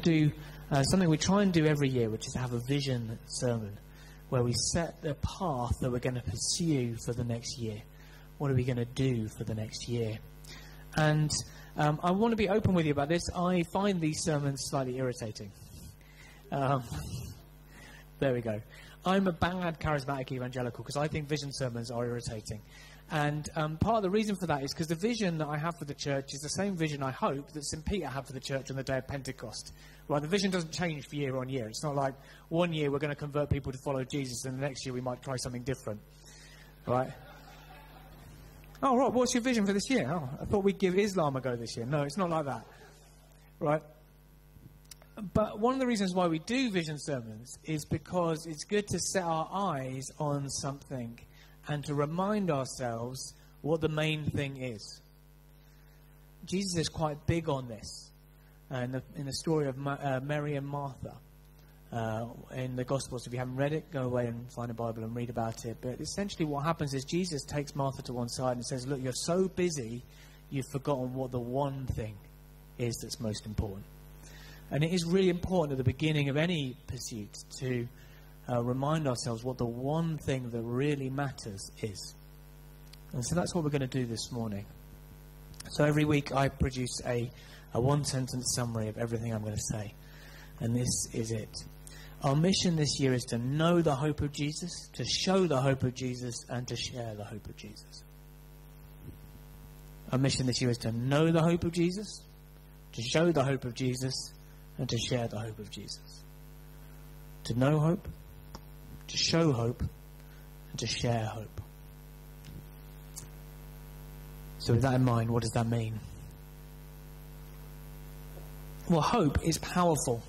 do something we try and do every year, which is to have a vision sermon, where we set the path that we're going to pursue for the next year. What are we going to do for the next year? And I want to be open with you about this. I find these sermons slightly irritating. There we go. I'm a bad charismatic evangelical because I think vision sermons are irritating. And part of the reason for that is because the vision that I have for the church is the same vision, I hope, that St. Peter had for the church on the day of Pentecost. Right, the vision doesn't change year on year. It's not like one year we're going to convert people to follow Jesus and the next year we might try something different. Right? Oh, right, what's your vision for this year? Oh, I thought we'd give Islam a go this year. No, it's not like that. Right? But one of the reasons why we do vision sermons is because it's good to set our eyes on something and to remind ourselves what the main thing is. Jesus is quite big on this. In the story of Mary and Martha, in the Gospels, if you haven't read it, go away and find a Bible and read about it. But essentially what happens is Jesus takes Martha to one side and says, look, you're so busy, you've forgotten what the one thing is that's most important. And it is really important at the beginning of any pursuit to remind ourselves what the one thing that really matters is. And so that's what we're going to do this morning. So every week I produce a one-sentence summary of everything I'm going to say. And this is it. Our mission this year is to know the hope of Jesus, to show the hope of Jesus, and to share the hope of Jesus. Our mission this year is to know the hope of Jesus, to show the hope of Jesus, and to share the hope of Jesus. To know hope, to show hope, and to share hope. So with that in mind, what does that mean? Well, hope is powerful.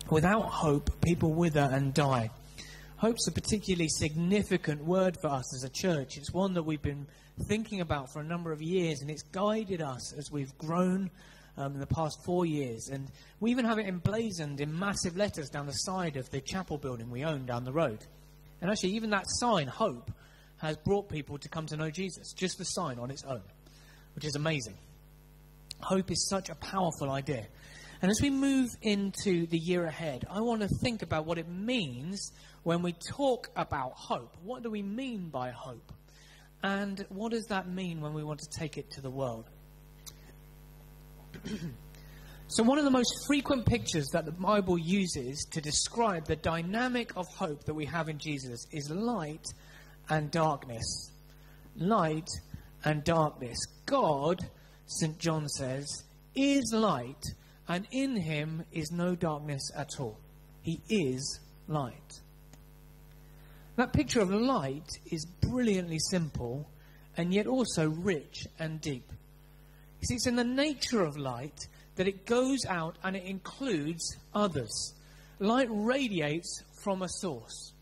Without hope, people wither and die. Hope's a particularly significant word for us as a church. It's one that we've been thinking about for a number of years, and it's guided us as we've grown in the past 4 years. And we even have it emblazoned in massive letters down the side of the chapel building we own down the road. And actually, even that sign, hope, has brought people to come to know Jesus. Just the sign on its own, which is amazing. Hope is such a powerful idea. And as we move into the year ahead, I want to think about what it means when we talk about hope. What do we mean by hope? And what does that mean when we want to take it to the world? So one of the most frequent pictures that the Bible uses to describe the dynamic of hope that we have in Jesus is light and darkness. Light and darkness. God, St. John says, is light, and in him is no darkness at all. He is light. That picture of light is brilliantly simple and yet also rich and deep. You see, it's in the nature of light that it goes out and it includes others. Light radiates from a source.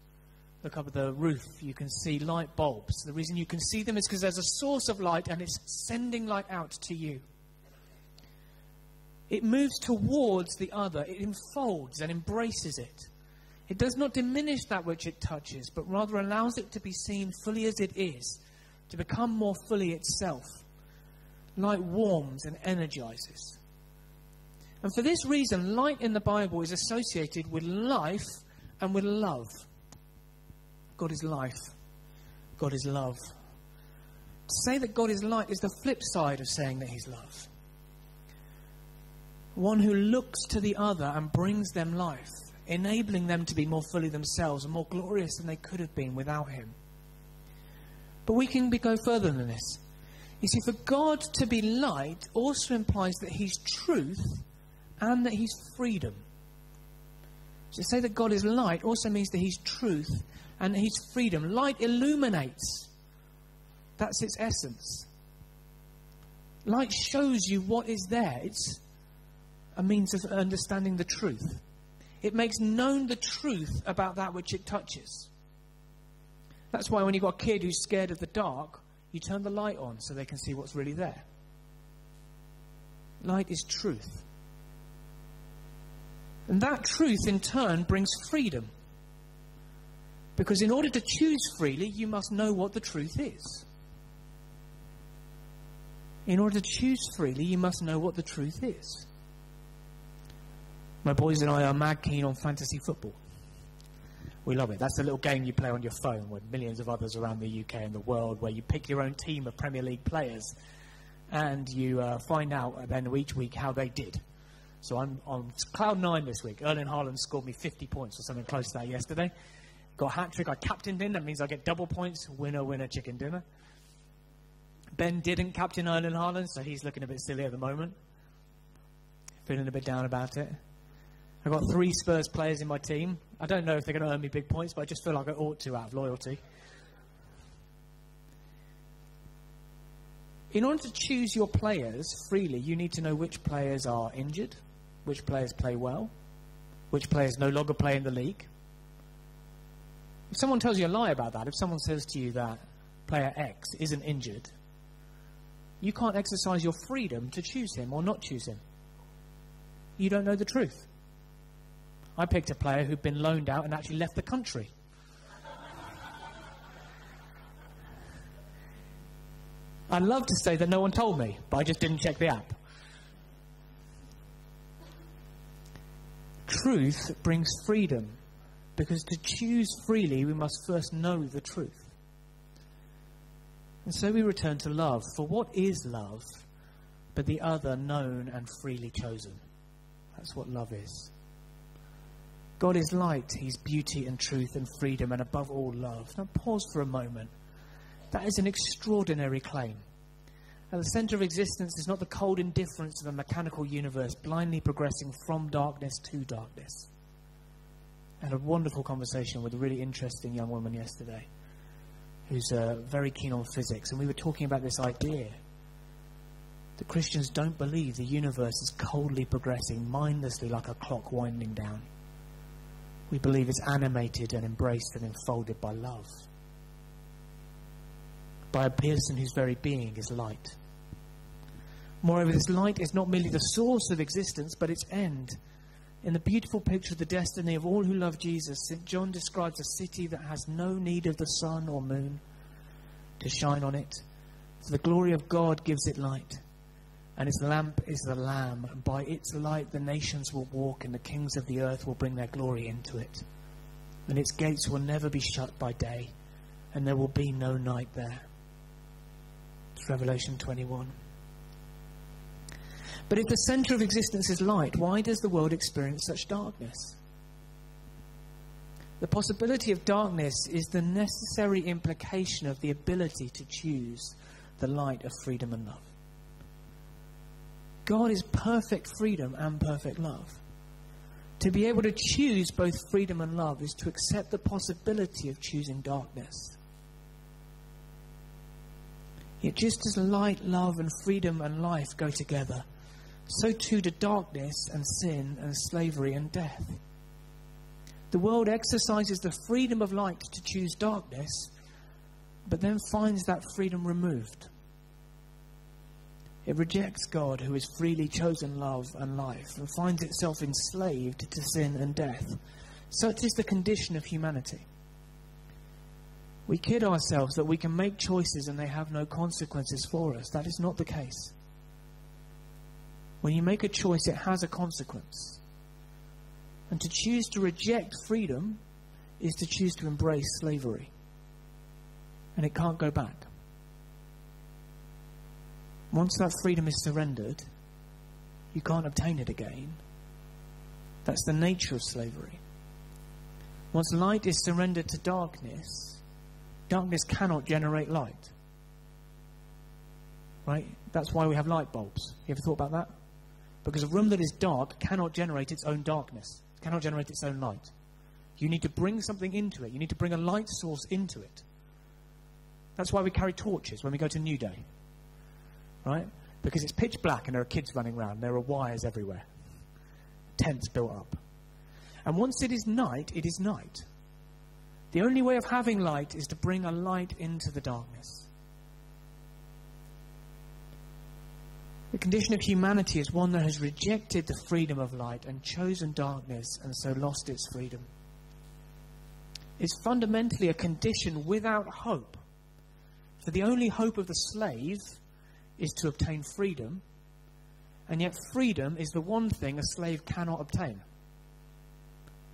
Look up at the roof, you can see light bulbs. The reason you can see them is because there's a source of light and it's sending light out to you. It moves towards the other. It enfolds and embraces it. It does not diminish that which it touches, but rather allows it to be seen fully as it is, to become more fully itself. Light warms and energizes. And for this reason, light in the Bible is associated with life and with love. God is life. God is love. To say that God is light is the flip side of saying that he's love. One who looks to the other and brings them life, enabling them to be more fully themselves and more glorious than they could have been without him. But we can go further than this. You see, for God to be light also implies that he's truth and that he's freedom. So to say that God is light also means that he's truth and that he's freedom. Light illuminates. That's its essence. Light shows you what is there. It's a means of understanding the truth. It makes known the truth about that which it touches. That's why when you've got a kid who's scared of the dark, you turn the light on so they can see what's really there. Light is truth. And that truth in turn brings freedom. Because in order to choose freely, you must know what the truth is. In order to choose freely, you must know what the truth is. My boys and I are mad keen on fantasy football. We love it. That's the little game you play on your phone with millions of others around the UK and the world, where you pick your own team of Premier League players and you find out at the end of each week how they did. So I'm on cloud 9 this week. Erling Haaland scored me 50 points or something close to that yesterday. Got a hat-trick. I captained him. That means I get double points. Winner, winner, chicken dinner. Ben didn't captain Erling Haaland, so he's looking a bit silly at the moment. Feeling a bit down about it. I've got 3 Spurs players in my team. I don't know if they're going to earn me big points, but I just feel like I ought to out of loyalty. In order to choose your players freely, you need to know which players are injured, which players play well, which players no longer play in the league. If someone tells you a lie about that, if someone says to you that player X isn't injured, you can't exercise your freedom to choose him or not choose him. You don't know the truth. I picked a player who'd been loaned out and actually left the country. I'd love to say that no one told me, but I just didn't check the app. Truth brings freedom, because to choose freely, we must first know the truth. And so we return to love. For what is love but the other known and freely chosen? That's what love is. God is light. He's beauty and truth and freedom and above all love. Now pause for a moment. That is an extraordinary claim. At the centre of existence is not the cold indifference of a mechanical universe blindly progressing from darkness to darkness. I had a wonderful conversation with a really interesting young woman yesterday who's very keen on physics, and we were talking about this idea that Christians don't believe the universe is coldly progressing mindlessly like a clock winding down. We believe it's animated and embraced and enfolded by love, by a person whose very being is light. Moreover, this light is not merely the source of existence, but its end. In the beautiful picture of the destiny of all who love Jesus, St. John describes a city that has no need of the sun or moon to shine on it. For the glory of God gives it light, and its lamp is the Lamb. And by its light the nations will walk, and the kings of the earth will bring their glory into it. And its gates will never be shut by day, and there will be no night there. It's Revelation 21. But if the centre of existence is light, why does the world experience such darkness? The possibility of darkness is the necessary implication of the ability to choose the light of freedom and love. God is perfect freedom and perfect love. To be able to choose both freedom and love is to accept the possibility of choosing darkness. Yet just as light, love and freedom and life go together, so too do darkness and sin and slavery and death. The world exercises the freedom of light to choose darkness, but then finds that freedom removed. It rejects God, who has freely chosen love and life, and finds itself enslaved to sin and death. Such is the condition of humanity. We kid ourselves that we can make choices and they have no consequences for us. That is not the case. When you make a choice, it has a consequence. And to choose to reject freedom is to choose to embrace slavery. And it can't go back. Once that freedom is surrendered, you can't obtain it again. That's the nature of slavery. Once light is surrendered to darkness, darkness cannot generate light. Right? That's why we have light bulbs. You ever thought about that? Because a room that is dark cannot generate its own darkness. It cannot generate its own light. You need to bring something into it. You need to bring a light source into it. That's why we carry torches when we go to New Day. Right? Because it's pitch black and there are kids running around. There are wires everywhere. Tents built up. And once it is night, it is night. The only way of having light is to bring a light into the darkness. The condition of humanity is one that has rejected the freedom of light and chosen darkness and so lost its freedom. It's fundamentally a condition without hope. For the only hope of the slave is to obtain freedom, and yet freedom is the one thing a slave cannot obtain.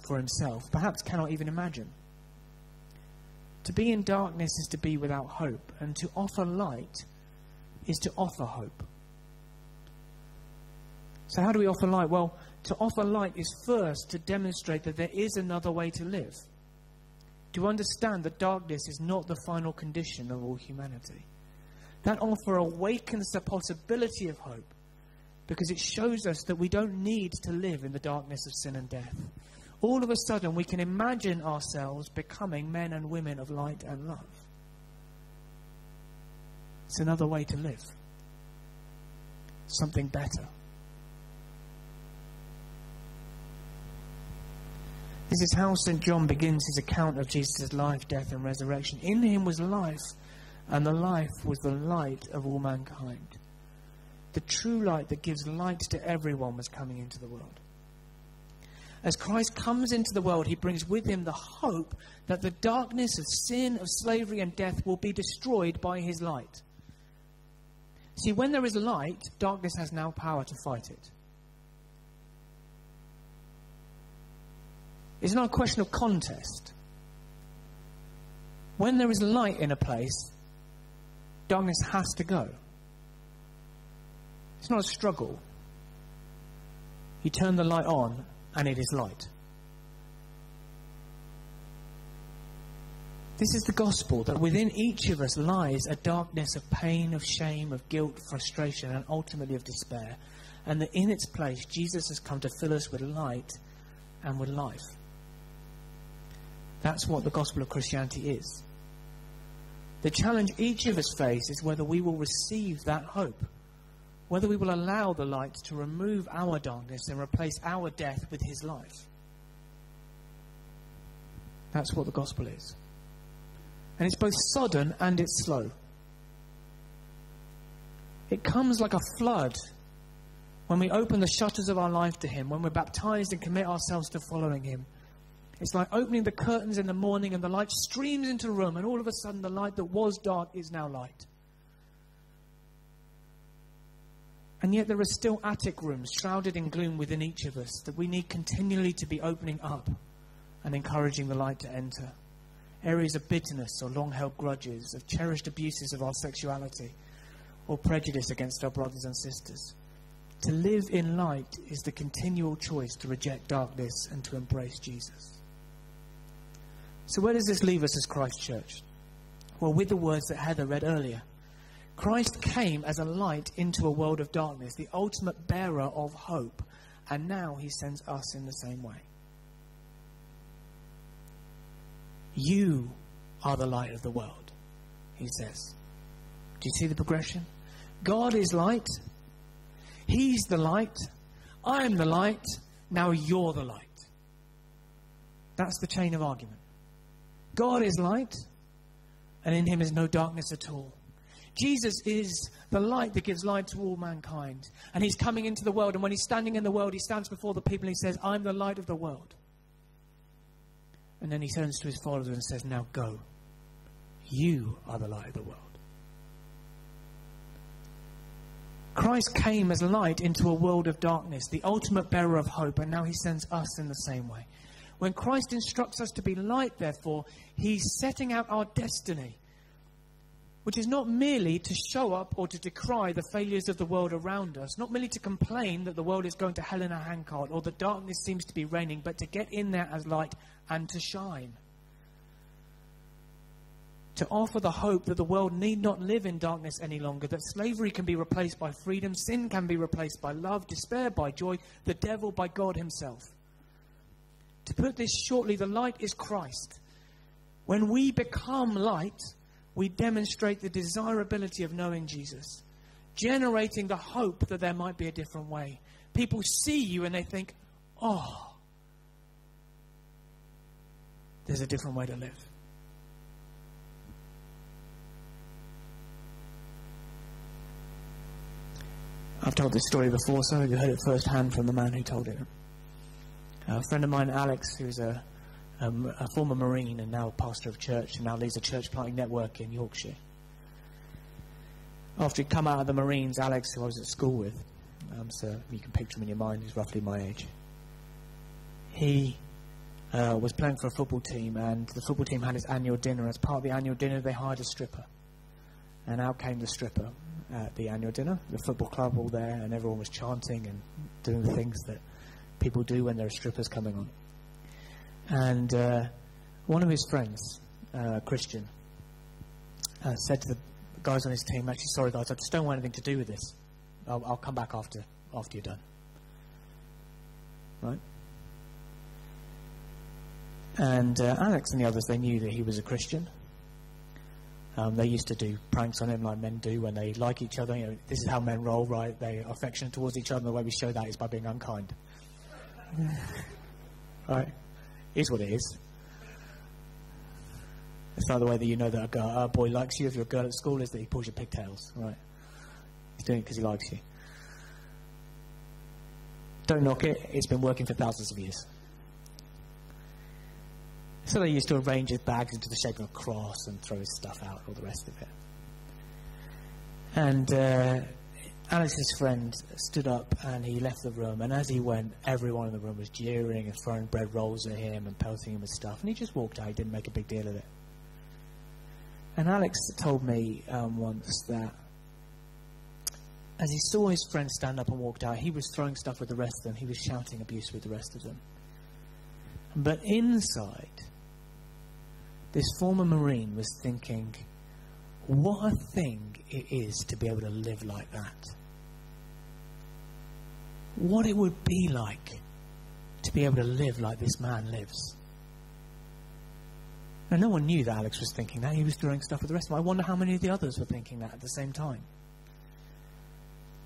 for himself, perhaps cannot even imagine. To be in darkness is to be without hope, and to offer light is to offer hope. So how do we offer light? Well, to offer light is first to demonstrate that there is another way to live. To understand that darkness is not the final condition of all humanity. That offer awakens the possibility of hope, because it shows us that we don't need to live in the darkness of sin and death. All of a sudden, we can imagine ourselves becoming men and women of light and love. It's another way to live. Something better. This is how St. John begins his account of Jesus' life, death, and resurrection. In him was life, and the life was the light of all mankind. The true light that gives light to everyone was coming into the world. As Christ comes into the world, he brings with him the hope that the darkness of sin, of slavery and death will be destroyed by his light. See, when there is light, darkness has now power to fight it. It's not a question of contest. When there is light in a place, darkness has to go. It's not a struggle. You turn the light on and it is light. This is the gospel, that within each of us lies a darkness of pain, of shame, of guilt, frustration, and ultimately of despair. And that in its place, Jesus has come to fill us with light and with life. That's what the gospel of Christianity is. The challenge each of us face is whether we will receive that hope, whether we will allow the light to remove our darkness and replace our death with his life. That's what the gospel is. And it's both sudden and it's slow. It comes like a flood when we open the shutters of our life to him, when we're baptized and commit ourselves to following him. It's like opening the curtains in the morning and the light streams into the room, and all of a sudden the light that was dark is now light. And yet there are still attic rooms shrouded in gloom within each of us that we need continually to be opening up and encouraging the light to enter. Areas of bitterness or long-held grudges, of cherished abuses of our sexuality, or prejudice against our brothers and sisters. To live in light is the continual choice to reject darkness and to embrace Jesus. So where does this leave us as Christ Church? Well, with the words that Heather read earlier. Christ came as a light into a world of darkness, the ultimate bearer of hope, and now he sends us in the same way. You are the light of the world, he says. Do you see the progression? God is light. He's the light. I'm the light. Now you're the light. That's the chain of argument. God is light, and in him is no darkness at all. Jesus is the light that gives light to all mankind. And he's coming into the world, and when he's standing in the world, he stands before the people and he says, I'm the light of the world. And then he turns to his followers and says, now go. You are the light of the world. Christ came as light into a world of darkness, the ultimate bearer of hope, and now he sends us in the same way. When Christ instructs us to be light, therefore, he's setting out our destiny, which is not merely to show up or to decry the failures of the world around us, not merely to complain that the world is going to hell in a handcart or that darkness seems to be reigning, but to get in there as light and to shine. To offer the hope that the world need not live in darkness any longer, that slavery can be replaced by freedom, sin can be replaced by love, despair by joy, the devil by God himself. To put this shortly, the light is Christ. When we become light, we demonstrate the desirability of knowing Jesus, generating the hope that there might be a different way. People see you and they think, oh, there's a different way to live. I've told this story before, some of you heard it firsthand from the man who told it. A friend of mine, Alex, who's a former Marine and now a pastor of church, and now leads a church planting network in Yorkshire. After he'd come out of the Marines, Alex, who I was at school with, so you can picture him in your mind, he's roughly my age. He was playing for a football team, and the football team had its annual dinner. As part of the annual dinner, they hired a stripper. And out came the stripper at the annual dinner. The football club all there, and everyone was chanting and doing the things that people do when there are strippers coming on. And one of his friends, Christian, said to the guys on his team, actually, sorry guys, I just don't want anything to do with this. I'll come back after you're done. Right? And Alex and the others, they knew that he was a Christian. They used to do pranks on him like men do when they like each other. You know, this is how men roll, right? They are affectionate towards each other, and the way we show that is by being unkind. Right? Is what it is. It's not the way that you know that a boy likes you if you're a girl at school, is that he pulls your pigtails, right? He's doing it because he likes you. Don't knock it. It's been working for thousands of years. So they used to arrange his bags into the shape of a cross and throw his stuff out, all the rest of it. And Alex's friend stood up and he left the room, and as he went, everyone in the room was jeering and throwing bread rolls at him and pelting him with stuff, and he just walked out. He didn't make a big deal of it. And Alex told me once that as he saw his friend stand up and walked out, he was throwing stuff with the rest of them. He was shouting abuse with the rest of them. But inside, this former Marine was thinking, what a thing it is to be able to live like that. What it would be like to be able to live like this man lives. Now, no one knew that Alex was thinking that. He was throwing stuff with the rest of them. I wonder how many of the others were thinking that at the same time.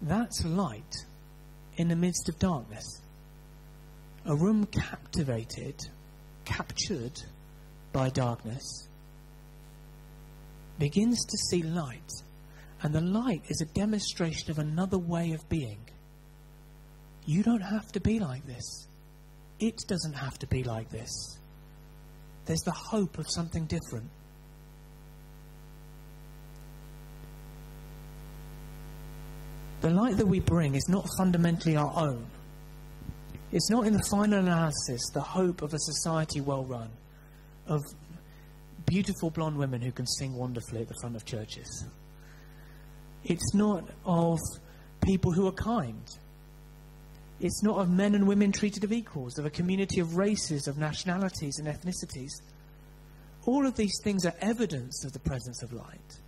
That's light in the midst of darkness. A room captured by darkness, begins to see light. And the light is a demonstration of another way of being. You don't have to be like this. It doesn't have to be like this. There's the hope of something different. The light that we bring is not fundamentally our own. It's not, in the final analysis, the hope of a society well run, of beautiful blonde women who can sing wonderfully at the front of churches. It's not of people who are kind. It's not of men and women treated as equals, of a community of races, of nationalities and ethnicities. All of these things are evidence of the presence of light.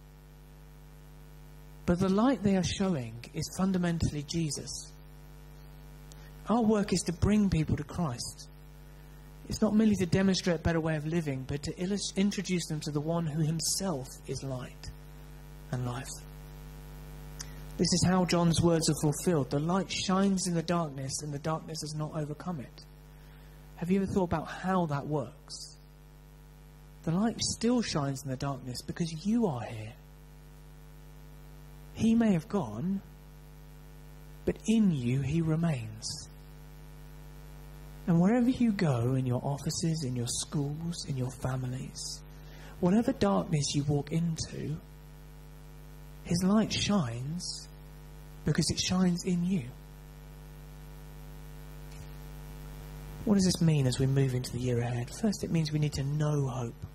But the light they are showing is fundamentally Jesus. Our work is to bring people to Christ. It's not merely to demonstrate a better way of living, but to introduce them to the one who himself is light and life. This is how John's words are fulfilled. The light shines in the darkness, and the darkness has not overcome it. Have you ever thought about how that works? The light still shines in the darkness because you are here. He may have gone, but in you he remains. And wherever you go, in your offices, in your schools, in your families, whatever darkness you walk into, his light shines because it shines in you. What does this mean as we move into the year ahead? First, it means we need to know hope.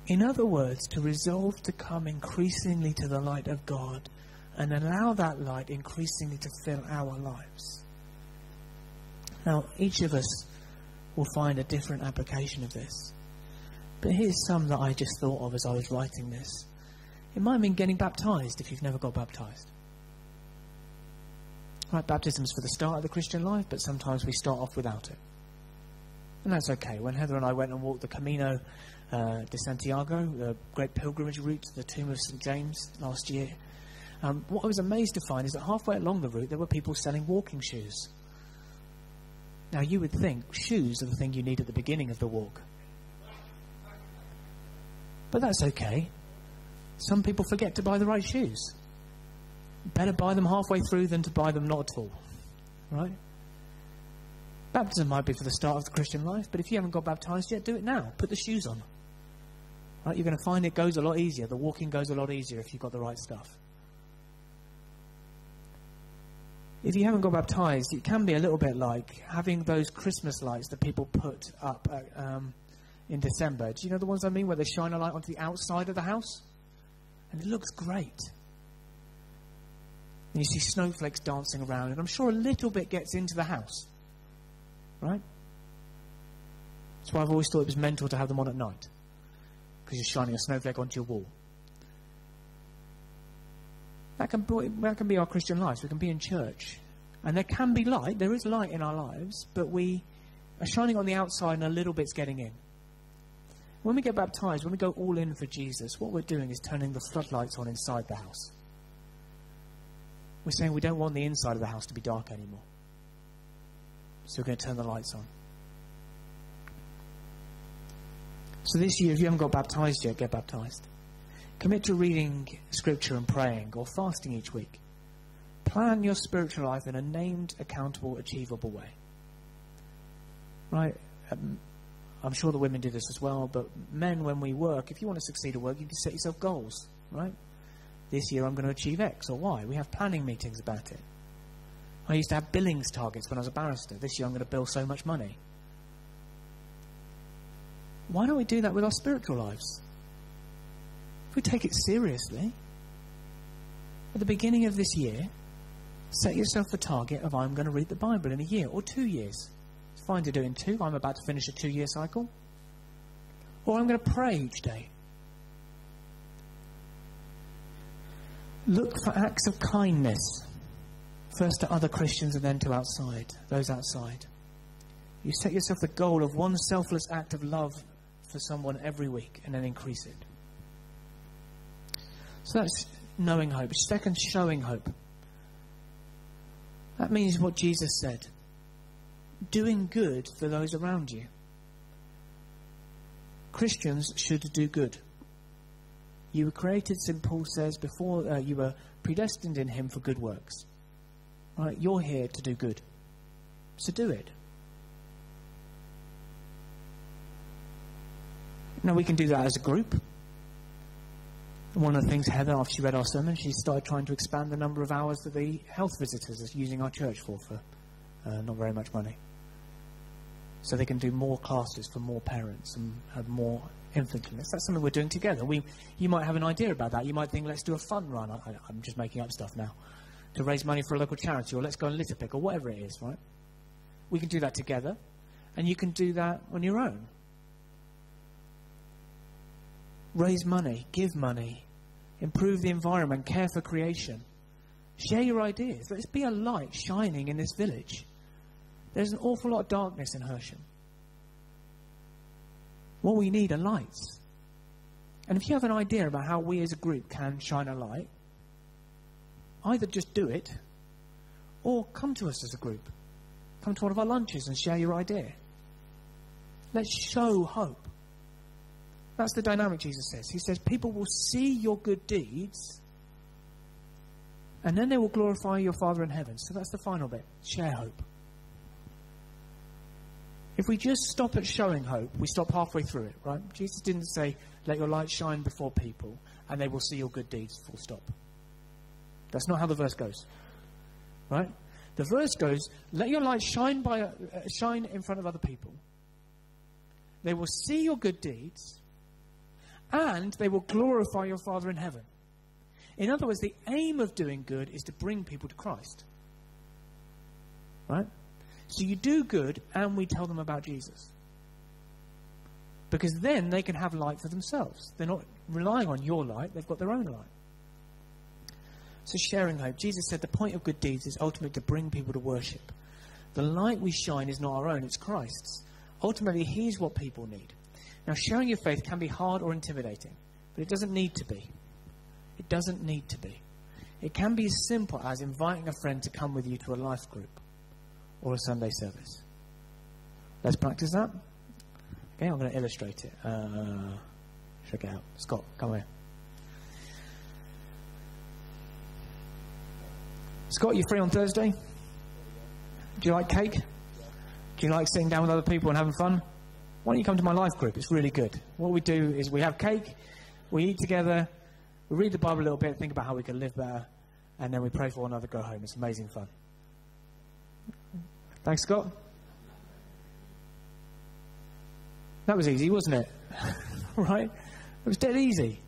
In other words, to resolve to come increasingly to the light of God and allow that light increasingly to fill our lives. Now, each of us will find a different application of this. But here's some that I just thought of as I was writing this. It might mean getting baptized if you've never got baptized. Right, baptism's for the start of the Christian life, but sometimes we start off without it. And that's okay. When Heather and I went and walked the Camino de Santiago, the great pilgrimage route to the tomb of St. James last year, what I was amazed to find is that halfway along the route there were people selling walking shoes. Now you would think shoes are the thing you need at the beginning of the walk. But that's okay. Some people forget to buy the right shoes. Better buy them halfway through than to buy them not at all. Right? Baptism might be for the start of the Christian life, but if you haven't got baptized yet, do it now. Put the shoes on. Right? You're going to find it goes a lot easier. The walking goes a lot easier if you've got the right stuff. If you haven't got baptised, it can be a little bit like having those Christmas lights that people put up in December. Do you know the ones I mean, where they shine a light onto the outside of the house? And it looks great. And you see snowflakes dancing around, and I'm sure a little bit gets into the house. Right? That's why I've always thought it was mental to have them on at night, because you're shining a snowflake onto your wall. That can be our Christian lives. We can be in church. And there can be light. There is light in our lives, but we are shining on the outside and a little bit's getting in. When we get baptised, when we go all in for Jesus, what we're doing is turning the floodlights on inside the house. We're saying we don't want the inside of the house to be dark anymore. So we're going to turn the lights on. So this year, if you haven't got baptised yet, get baptised. Commit to reading Scripture and praying or fasting each week. Plan your spiritual life in a named, accountable, achievable way. Right? I'm sure the women do this as well, but men, when we work, if you want to succeed at work, you can set yourself goals, right? This year I'm going to achieve X or Y. We have planning meetings about it. I used to have billings targets when I was a barrister. This year I'm going to bill so much money. Why don't we do that with our spiritual lives? If we take it seriously, at the beginning of this year, set yourself the target of I'm going to read the Bible in a year or 2 years. It's fine to do it in 2. I'm about to finish a 2-year cycle. Or I'm going to pray each day. Look for acts of kindness, first to other Christians and then to those outside. You set yourself the goal of one selfless act of love for someone every week and then increase it. So that's knowing hope. Second, showing hope. That means what Jesus said. Doing good for those around you. Christians should do good. You were created, St. Paul says, before you were predestined in him for good works. Right? You're here to do good. So do it. Now we can do that as a group. One of the things Heather, after she read our sermon, she started trying to expand the number of hours that the health visitors are using our church for not very much money. So they can do more classes for more parents and have more infant clinics. That's something we're doing together. You might have an idea about that. You might think, let's do a fun run. I'm just making up stuff now. To raise money for a local charity, or let's go and litter pick, or whatever it is, right? We can do that together, and you can do that on your own. Raise money, give money, improve the environment, care for creation. Share your ideas. Let's be a light shining in this village. There's an awful lot of darkness in Hersham. What we need are lights. And if you have an idea about how we as a group can shine a light, either just do it, or come to us as a group. Come to one of our lunches and share your idea. Let's show hope. That's the dynamic Jesus says. He says people will see your good deeds, and then they will glorify your Father in heaven. So that's the final bit. Share hope. If we just stop at showing hope, we stop halfway through it, right? Jesus didn't say, let your light shine before people, and they will see your good deeds, full stop. That's not how the verse goes, right? The verse goes, let your light shine in front of other people. They will see your good deeds, and they will glorify your Father in heaven. In other words, the aim of doing good is to bring people to Christ. Right? So you do good, and we tell them about Jesus. Because then they can have light for themselves. They're not relying on your light, they've got their own light. So sharing hope. Jesus said the point of good deeds is ultimately to bring people to worship. The light we shine is not our own, it's Christ's. Ultimately, He's what people need. Now, sharing your faith can be hard or intimidating, but it doesn't need to be. It doesn't need to be. It can be as simple as inviting a friend to come with you to a life group or a Sunday service. Let's practice that. Okay, I'm going to illustrate it. Check it out. Scott, come here. Scott, you free on Thursday? Do you like cake? Do you like sitting down with other people and having fun? Why don't you come to my life group? It's really good. What we do is we have cake, we eat together, we read the Bible a little bit, think about how we can live better, and then we pray for one another, go home. It's amazing fun. Thanks, Scott. That was easy, wasn't it? Right? It was dead easy.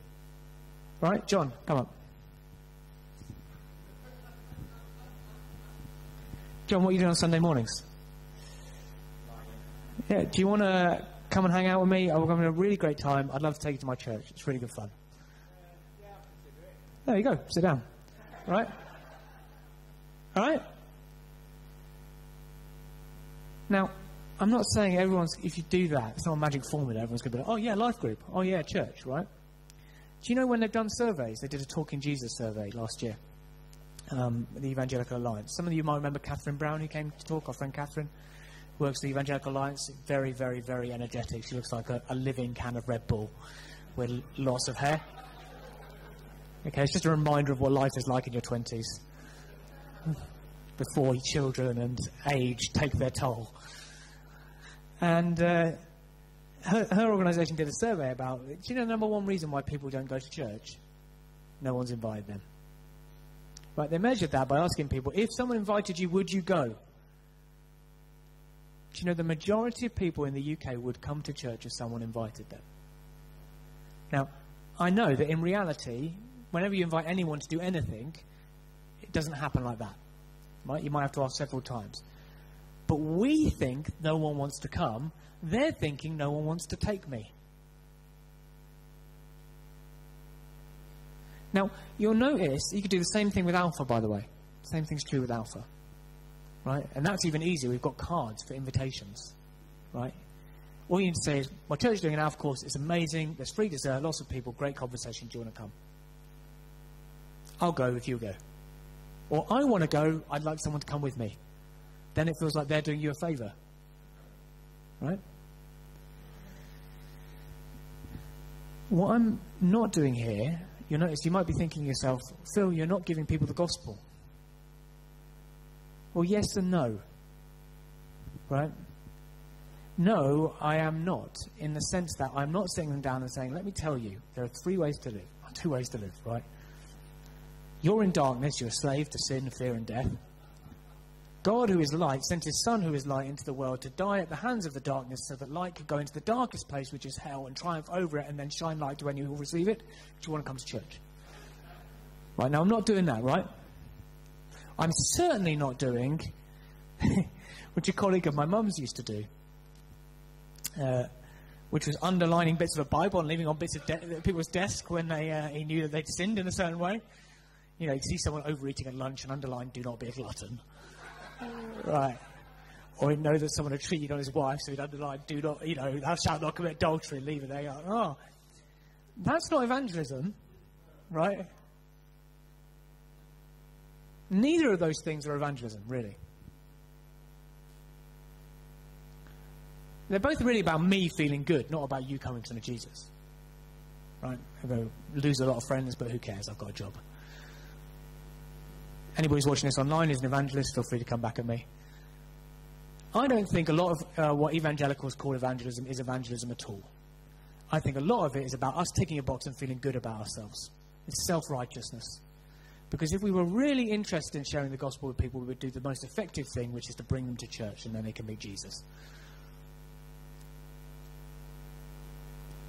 Right? John, come up. John, what are you doing on Sunday mornings? Yeah, do you want to come and hang out with me? I'm having a really great time. I'd love to take you to my church. It's really good fun. There you go. Sit down. All right? All right? Now, I'm not saying if you do that, it's not a magic formula. Everyone's going to be like, oh, yeah, life group. Oh, yeah, church, right? Do you know when they've done surveys? They did a Talking Jesus survey last year, the Evangelical Alliance. Some of you might remember Catherine Brown, who came to talk, our friend Catherine, works for the Evangelical Alliance. Very, very, very energetic. She looks like a living can of Red Bull with lots of hair. Okay, it's just a reminder of what life is like in your 20s, before children and age take their toll. And her organisation did a survey about, do you know the number one reason why people don't go to church? No one's invited them. Right, they measured that by asking people, if someone invited you, would you go? Do you know the majority of people in the UK would come to church if someone invited them? Now, I know that in reality, whenever you invite anyone to do anything, it doesn't happen like that. Right? You might have to ask several times. But we think no one wants to come. They're thinking no one wants to take me. Now, you'll notice, you could do the same thing with Alpha, by the way. Same thing's true with Alpha. Right? And that's even easier. We've got cards for invitations. Right? All you need to say is, my church is doing an Alpha course. It's amazing. There's free dessert, lots of people, great conversation. Do you want to come? I'll go if you go. Or I want to go. I'd like someone to come with me. Then it feels like they're doing you a favour. Right? What I'm not doing here, you'll notice, you might be thinking to yourself, Phil, you're not giving people the gospel. Well, yes and no. Right? No, I am not, in the sense that I'm not sitting them down and saying, let me tell you, there are 3 ways to live. 2 ways to live, right? You're in darkness, you're a slave to sin, fear and death. God, who is light, sent his Son, who is light, into the world to die at the hands of the darkness so that light could go into the darkest place, which is hell, and triumph over it and then shine light to anyone who will receive it. Do you want to come to church? Right, now I'm not doing that, right? I'm certainly not doing which a colleague of my mum's used to do, which was underlining bits of a Bible and leaving on bits of people's desks when he knew that they'd sinned in a certain way. You know, you'd see someone overeating at lunch and underline, do not be a glutton. Right. Or he'd know that someone had cheated on his wife, so he'd underline, do not, thou shalt not commit adultery, and leave it there. Oh, that's not evangelism, right? Neither of those things are evangelism, really. They're both really about me feeling good, not about you coming to know Jesus. Right? I'm going to lose a lot of friends, but who cares? I've got a job. Anybody who's watching this online is an evangelist, feel free to come back at me. I don't think a lot of what evangelicals call evangelism is evangelism at all. I think a lot of it is about us ticking a box and feeling good about ourselves. It's self-righteousness. Because if we were really interested in sharing the gospel with people, we would do the most effective thing, which is to bring them to church, and then they can meet Jesus.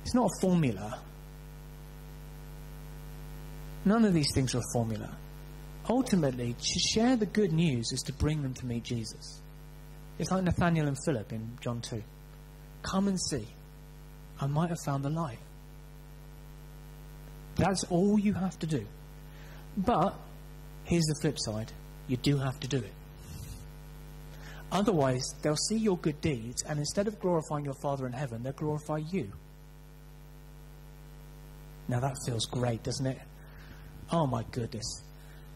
It's not a formula. None of these things are a formula. Ultimately, to share the good news is to bring them to meet Jesus. It's like Nathaniel and Philip in John 2. Come and see. I might have found the light. That's all you have to do. But, here's the flip side. You do have to do it. Otherwise, they'll see your good deeds, and instead of glorifying your Father in heaven, they'll glorify you. Now that feels great, doesn't it? Oh my goodness.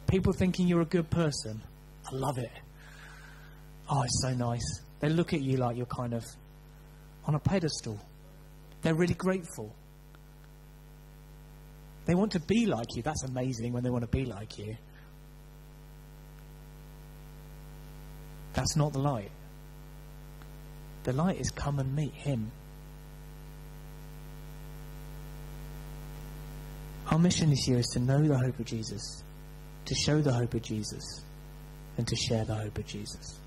People thinking you're a good person. I love it. Oh, it's so nice. They look at you like you're kind of on a pedestal. They're really grateful. They want to be like you. That's amazing when they want to be like you. That's not the light. The light is come and meet him. Our mission this year is to know the hope of Jesus, to show the hope of Jesus, and to share the hope of Jesus.